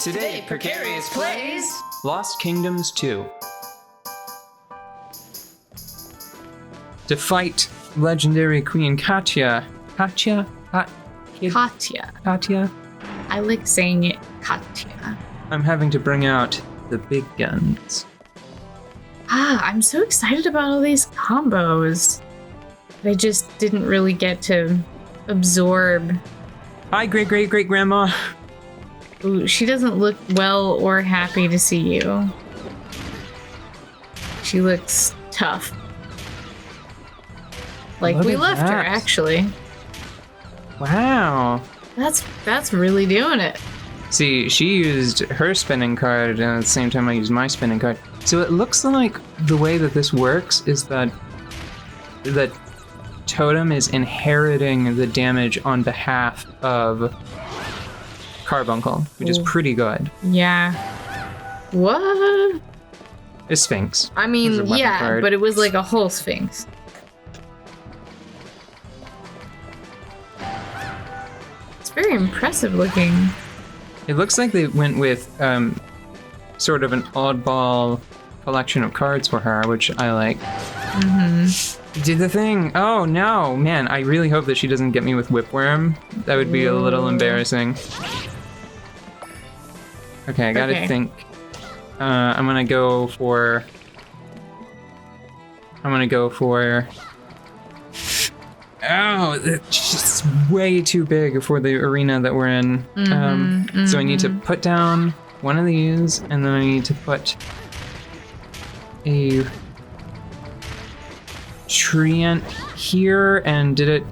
Today, Precarious plays Lost Kingdoms 2. To fight legendary Queen Katya. Katya? Katya. I like saying it Katya. I'm having to bring out the big guns. I'm so excited about all these combos. I just didn't really get to absorb. Hi, great-great-great-grandma. Ooh, she doesn't look well or happy to see you. She looks tough. Like Look we at left her, that. actually. Wow. That's really doing it. See, she used her spinning card, and at the same time I used my spinning card. So it looks like the way that this works is that Totem is inheriting the damage on behalf of Carbuncle, which is pretty good. Yeah. What? A Sphinx. I It's a mean, weapon yeah, card. but it was like a whole Sphinx. It's very impressive looking. It looks like they went with sort of an oddball collection of cards for her, which I like. Did the thing. Oh no, man, I really hope that she doesn't get me with Whipworm. That would be a little embarrassing. Okay, I gotta Okay. think. I'm gonna go for... Oh, it's just way too big for the arena that we're in. So I need to put down one of these, and then I need to put a treant here, and did it...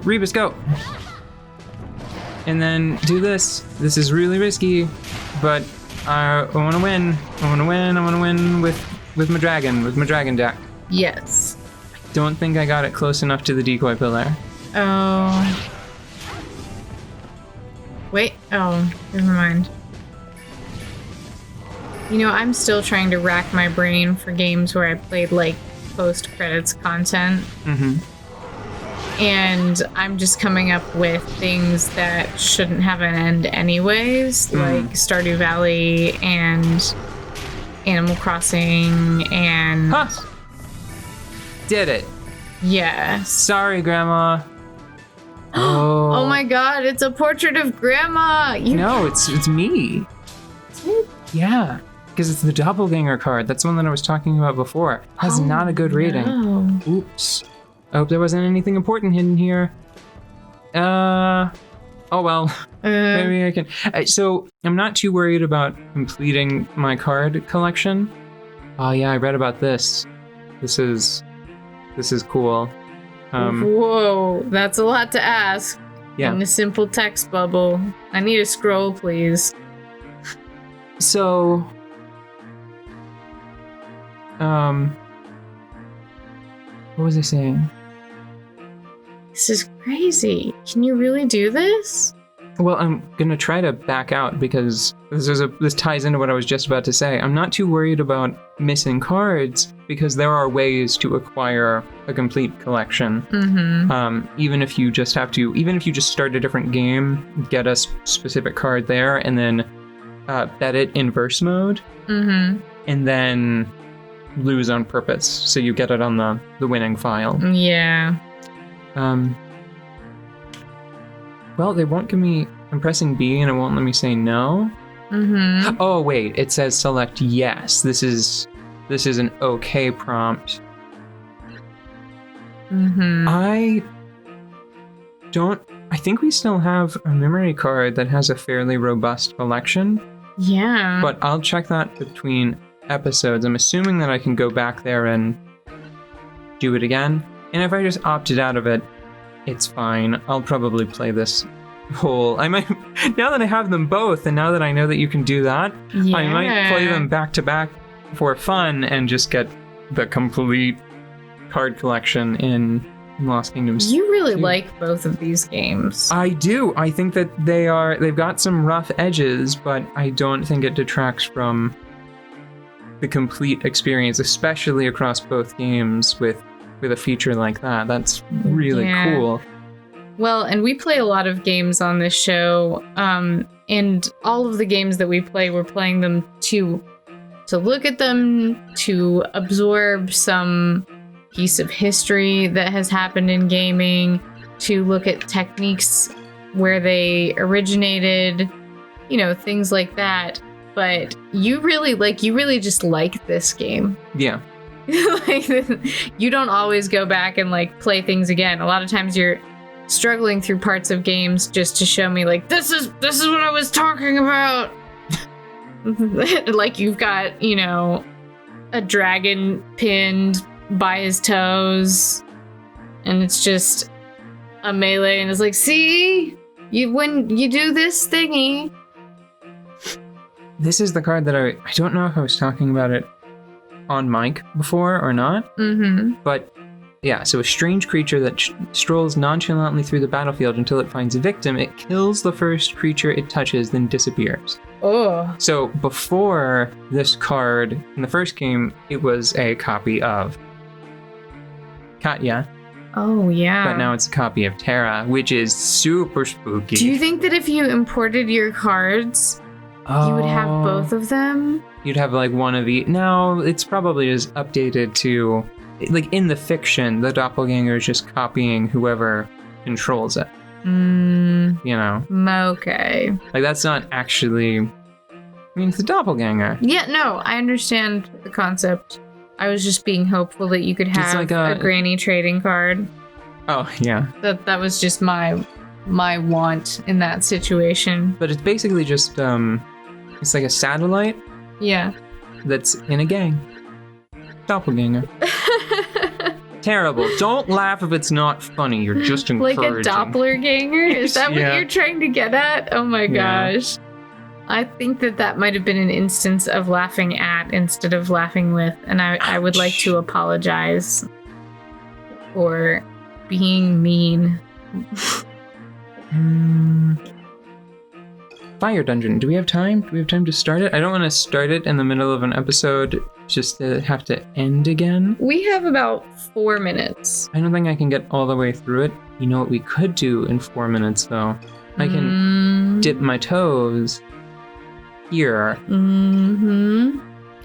Rebus, go! And then do this. This is really risky, but I want to win. I want to win with my dragon deck. Yes. Don't think I got it close enough to the decoy pillar. Oh. Wait. Oh, never mind. You know, I'm still trying to rack my brain for games where I played like post-credits content. And I'm just coming up with things that shouldn't have an end anyways, like Stardew Valley and Animal Crossing and... Huh! Did it. Yes. Sorry, Grandma. Oh my god, it's a portrait of Grandma! No, it's me. Yeah, because it's the doppelganger card. That's the one that I was talking about before. Has not a good rating. No. Oops. I hope there wasn't anything important hidden here. Oh well. Maybe I can. So I'm not too worried about completing my card collection. Oh yeah, I read about this. This is cool. Whoa, that's a lot to ask. Yeah. In a simple text bubble. I need a scroll, please. So, what was I saying? This is crazy. Can you really do this? Well, I'm gonna try to back out because this ties into what I was just about to say. I'm not too worried about missing cards because there are ways to acquire a complete collection. Even if you just start a different game, get a specific card there, and then bet it in verse mode, and then lose on purpose, so you get it on the winning file. Yeah. Well, they won't give me... I'm pressing B and it won't let me say no. Oh, wait. It says select yes. This is an okay prompt. I think we still have a memory card that has a fairly robust collection. Yeah. But I'll check that between episodes. I'm assuming that I can go back there and do it again. And if I just opted out of it, it's fine. I'll probably play this whole... I might... Now that I have them both, and now that I know that you can do that, I might play them back to back for fun and just get the complete card collection in Lost Kingdoms. You really like both of these games. I do. I think that they've got some rough edges, but I don't think it detracts from the complete experience, especially across both games with a feature like that. That's really cool. Well, and we play a lot of games on this show, and all of the games that we play, we're playing them to look at them, to absorb some piece of history that has happened in gaming, to look at techniques where they originated, things like that. But you really just like this game. Yeah. Like, you don't always go back and like play things again. A lot of times you're struggling through parts of games just to show me like this is what I was talking about. Like you've got, a dragon pinned by his toes and it's just a melee and it's like, see? When you do this thingy. This is the card that I don't know if I was talking about it on mic before or not. Mm-hmm. But yeah, so a strange creature that strolls nonchalantly through the battlefield until it finds a victim. It kills the first creature it touches, then disappears. Oh. So before this card, in the first game, it was a copy of Katya. Oh, yeah. But now it's a copy of Terra, which is super spooky. Do you think that if you imported your cards, you would have both of them? You'd have like one of each. No, it's probably just updated to, like in the fiction, the doppelganger is just copying whoever controls it. Okay. Like that's not actually, it's a doppelganger. Yeah, no, I understand the concept. I was just being hopeful that you could have like a granny trading card. Oh, yeah. That was just my want in that situation. But it's basically just, it's like a satellite. Yeah. That's in a gang. Doppelganger. Terrible. Don't laugh if it's not funny. You're just encouraging. Like a doppelganger? Is that what you're trying to get at? Oh my gosh. I think that might have been an instance of laughing at instead of laughing with, and I would like to apologize for being mean. Fire Dungeon. Do we have time? Do we have time to start it? I don't want to start it in the middle of an episode just to have to end again. We have about 4 minutes. I don't think I can get all the way through it. You know what we could do in 4 minutes, though? I can dip my toes here.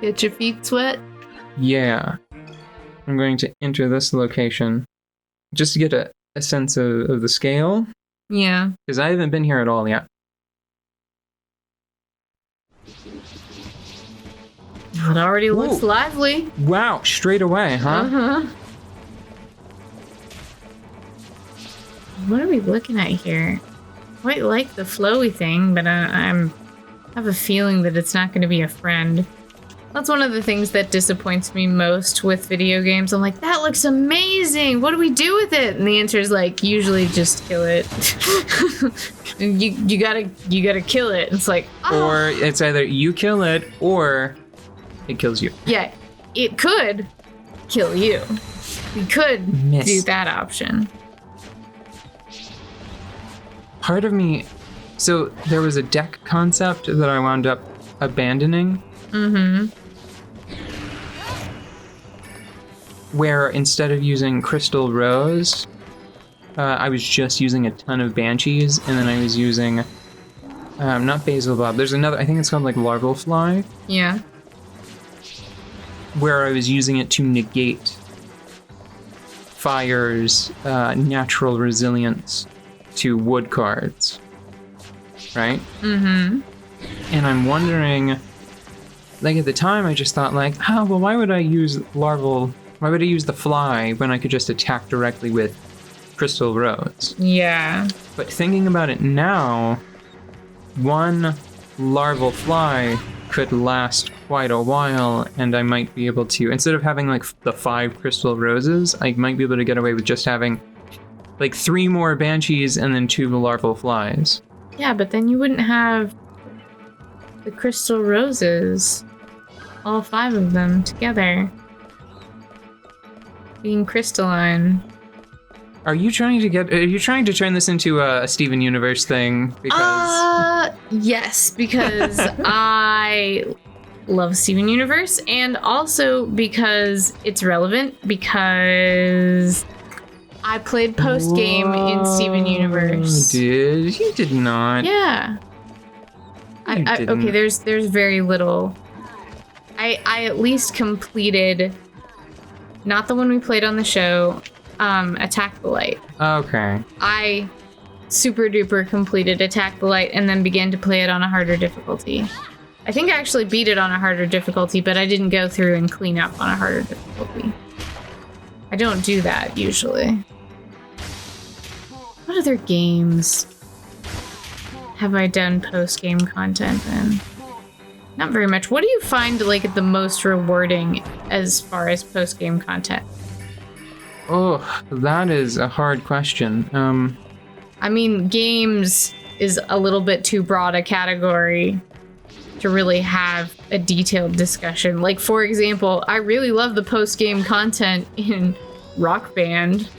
Get your feet sweat? Yeah. I'm going to enter this location just to get a sense of the scale. Yeah. Because I haven't been here at all yet. It already looks lively. Wow, straight away, huh? Uh-huh. What are we looking at here? Quite like the flowy thing, but I have a feeling that it's not going to be a friend. That's one of the things that disappoints me most with video games. I'm like, that looks amazing. What do we do with it? And the answer is like, usually just kill it. you gotta kill it. It's like, oh. Or it's either you kill it or it kills you. Yeah, it could kill you. We could do that option. Part of me, so there was a deck concept that I wound up abandoning. Where instead of using Crystal Rose, I was just using a ton of Banshees, and then I was using, not Basil Bob, there's another, I think it's called like Larval Fly. Yeah. Where I was using it to negate Fire's natural resilience to wood cards. Right? And I'm wondering, like at the time I just thought like, well why would I use the fly when I could just attack directly with Crystal Rose? Yeah. But thinking about it now, one larval fly could last quite a while, and I might be able to, instead of having like the 5 Crystal Roses, I might be able to get away with just having like 3 more Banshees and then 2 larval flies. Yeah, but then you wouldn't have the Crystal Roses, all 5 of them together, being crystalline. Are you trying to turn this into a Steven Universe thing? Because yes, because I love Steven Universe, and also because it's relevant, because I played post game in Steven Universe. Did you? Did not? Yeah. Okay, there's very little. I at least completed, not the one we played on the show, Attack the Light. Okay. I super duper completed Attack the Light and then began to play it on a harder difficulty. I think I actually beat it on a harder difficulty, but I didn't go through and clean up on a harder difficulty. I don't do that usually. What other games have I done post-game content in? Not very much. What do you find like the most rewarding as far as post-game content? Oh, that is a hard question. I mean, games is a little bit too broad a category to really have a detailed discussion. Like, for example, I really love the post-game content in Rock Band.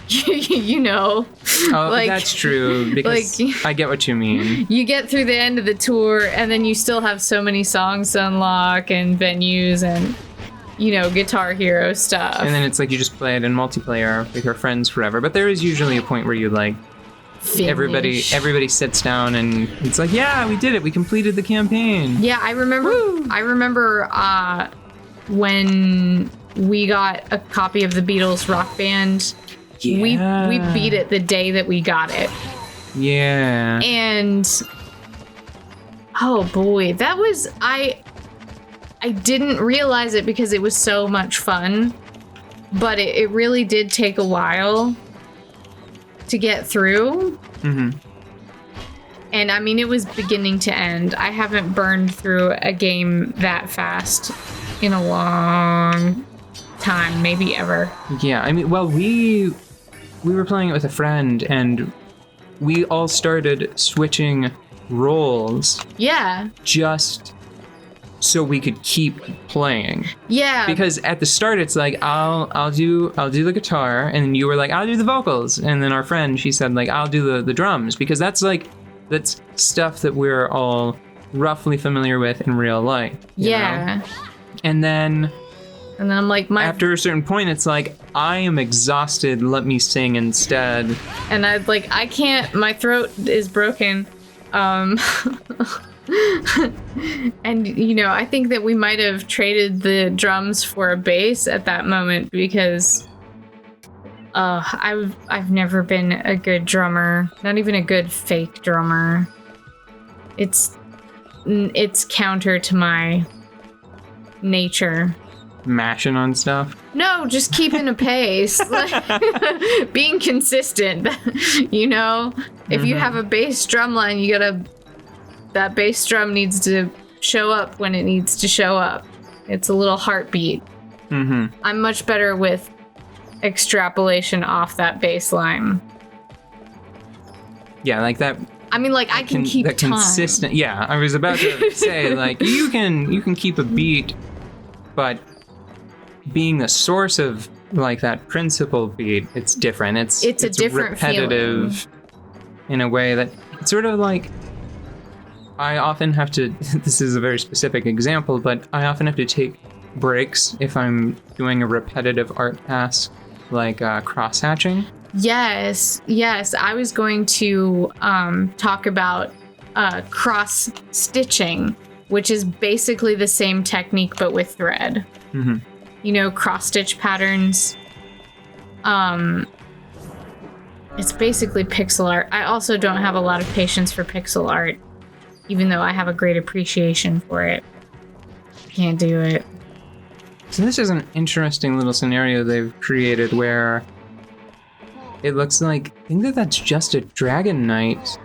You know. Oh, like, that's true, because like, I get what you mean. You get through the end of the tour, and then you still have so many songs to unlock, and venues, and, you know, Guitar Hero stuff. And then it's like you just play it in multiplayer with your friends forever. But there is usually a point where you, like, everybody sits down, and it's like, yeah, we did it. We completed the campaign. Yeah, I remember. Woo! I remember when we got a copy of the Beatles Rock Band. Yeah. We beat it the day that we got it. Yeah. And oh boy, that was I didn't realize it because it was so much fun, but it really did take a while to get through. Mm-hmm. And I mean, it was beginning to end. I haven't burned through a game that fast in a long time, maybe ever. Yeah, I mean, well, we were playing it with a friend, and we all started switching roles. Yeah. Just so we could keep playing. Yeah. Because at the start it's like I'll do the guitar, and then you were like, I'll do the vocals, and then our friend, she said like, I'll do the drums, because that's stuff that we're all roughly familiar with in real life. Yeah. Know? And then I'm like, after a certain point, it's like, I am exhausted, let me sing instead. And I can't, my throat is broken. And, you know, I think that we might have traded the drums for a bass at that moment, because I've never been a good drummer, not even a good fake drummer. It's counter to my nature. Mashing on stuff? No, just keeping a pace. Being consistent. You know? If you have a bass drum line, that bass drum needs to show up when it needs to show up. It's a little heartbeat. Mm-hmm. I'm much better with extrapolation off that bass line. Yeah, like that. I mean, like, I can keep that time. Consistent. Yeah, I was about to say, like, you can keep a beat, but being the source of like that principal beat, it's different. It's a different repetitive feeling. In a way that it's sort of like, I often have to, this is a very specific example, but I often have to take breaks if I'm doing a repetitive art task, like cross-hatching. Yes. I was going to talk about cross-stitching, which is basically the same technique but with thread. Mm-hmm. You know, cross-stitch patterns. It's basically pixel art. I also don't have a lot of patience for pixel art, even though I have a great appreciation for it. Can't do it. So this is an interesting little scenario they've created where it looks like, I think that's just a Dragon Knight.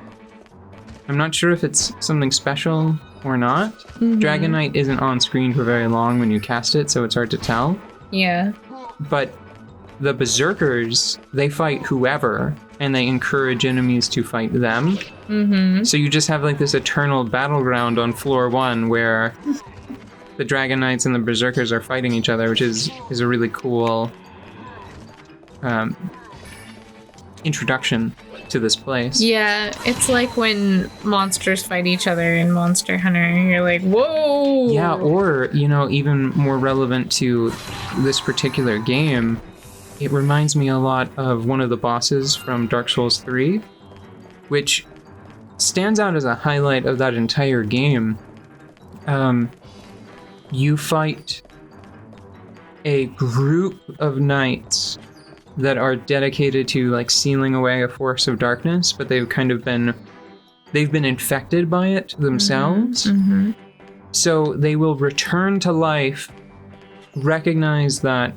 I'm not sure if it's something special or not. Mm-hmm. Dragon Knight isn't on screen for very long when you cast it, so it's hard to tell. Yeah. But the Berserkers, they fight whoever, and they encourage enemies to fight them. Mm-hmm. So you just have like this eternal battleground on floor 1 where the Dragon Knights and the Berserkers are fighting each other, which is a really cool introduction to this place. Yeah, it's like when monsters fight each other in Monster Hunter, and you're like, whoa! Yeah, or, you know, even more relevant to this particular game, it reminds me a lot of one of the bosses from Dark Souls 3, which stands out as a highlight of that entire game. You fight a group of knights that are dedicated to like sealing away a force of darkness, but they've been infected by it themselves. Mm-hmm. So they will return to life, recognize that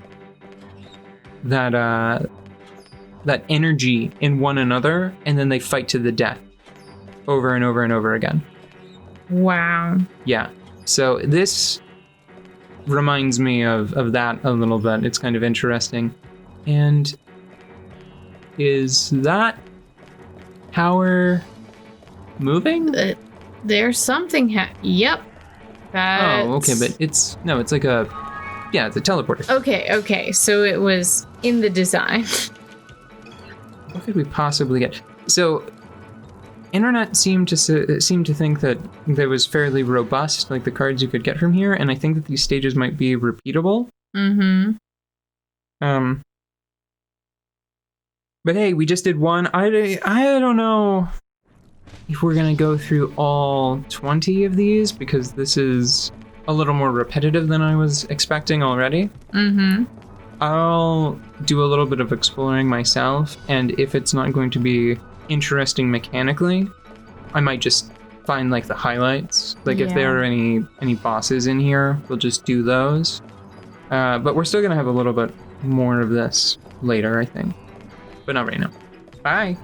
energy in one another, and then they fight to the death over and over and over again. Wow. Yeah. So this reminds me of that a little bit. It's kind of interesting. And is that tower moving? There's something. Yep. Oh, okay, but it's like it's a teleporter. Okay. So it was in the design. What could we possibly get? So, internet seemed to think that that was fairly robust, like the cards you could get from here, and I think that these stages might be repeatable. Mm-hmm. But hey, we just did one. I don't know if we're gonna go through all 20 of these, because this is a little more repetitive than I was expecting already. Mm-hmm. I'll do a little bit of exploring myself, and if it's not going to be interesting mechanically, I might just find like the highlights. Like if there are any bosses in here, we'll just do those. But we're still gonna have a little bit more of this later, I think. But not right now. Bye!